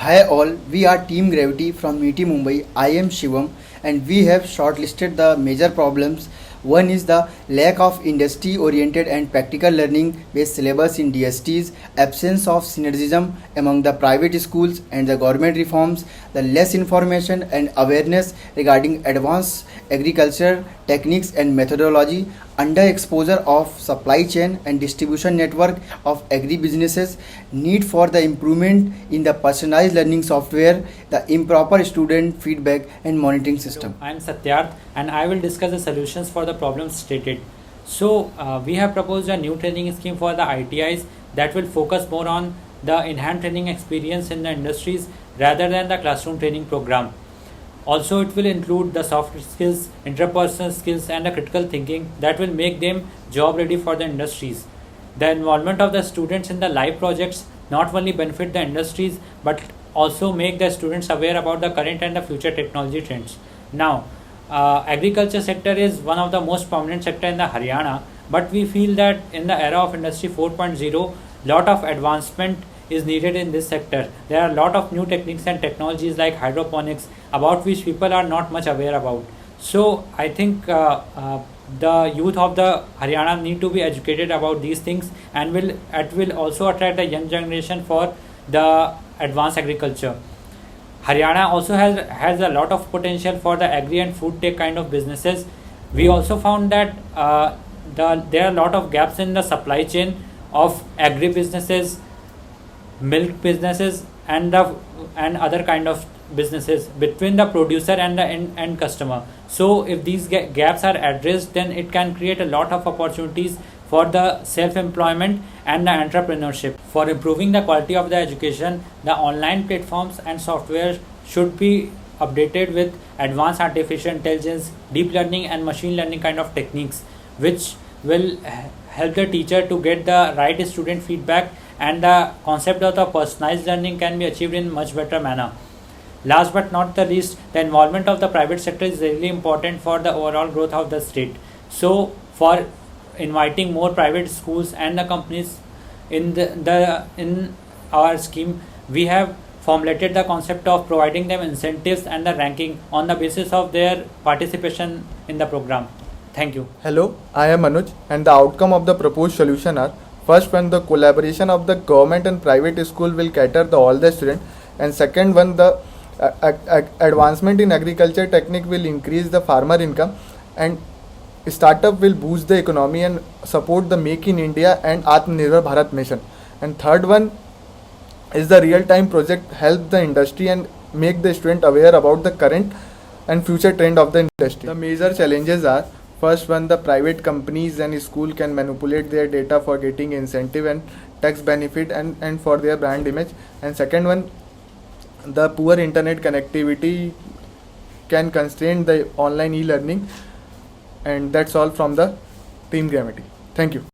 Hi all, we are Team Gravity from MITI Mumbai. I am Shivam and we have shortlisted the major problems. One is the lack of industry oriented and practical learning based syllabus in DSTs, absence of synergism among the private schools and the government reforms, the less information and awareness regarding advanced agriculture techniques and methodology, underexposure of supply chain and distribution network of agri businesses, need for the improvement in the personalized learning software, the improper student feedback and monitoring system. I am Satyarth and I will discuss the solutions for the problems stated. We have proposed a new training scheme for the ITIs that will focus more on the enhanced training experience in the industries rather than the classroom training program. Also, it will include the soft skills, interpersonal skills, and the critical thinking that will make them job ready for the industries. The involvement of the students in the live projects not only benefit the industries but also make the students aware about the current and the future technology trends. Now, agriculture sector is one of the most prominent sector in the Haryana, but we feel that in the era of industry 4.0, lot of advancement is needed in this sector. There are a lot of new techniques and technologies like hydroponics about which people are not much aware about. So I think the youth of the Haryana need to be educated about these things, and it will also attract the young generation for the advanced agriculture. Haryana also has a lot of potential for the agri and food tech kind of businesses. We also found that there are a lot of gaps in the supply chain of agri businesses, milk businesses, and other kind of businesses between the producer and the end customer. So if these gaps are addressed, then it can create a lot of opportunities for the self-employment and the entrepreneurship. For improving the quality of the education, the online platforms and software should be updated with advanced artificial intelligence, deep learning and machine learning kind of techniques, which will help the teacher to get the right student feedback, and the concept of the personalized learning can be achieved in much better manner. Last but not the least, the involvement of the private sector is really important for the overall growth of the state. So for inviting more private schools and the companies in in our scheme, we have formulated the concept of providing them incentives and the ranking on the basis of their participation in the program. Thank you. Hello, I am Anuj, and the outcome of the proposed solution are: first one, the collaboration of the government and private school will cater the all the students, and second one, the advancement in agriculture technique will increase the farmer income, and startup will boost the economy and support the Make in India and Atmanirbhar Bharat mission. And third one is the real time project help the industry and make the student aware about the current and future trend of the industry. The major challenges are: first one, the private companies and school can manipulate their data for getting incentive and tax benefit and for their brand image. And second one, the poor internet connectivity can constrain the online e-learning. And that's all from the Team Gravity. Thank you.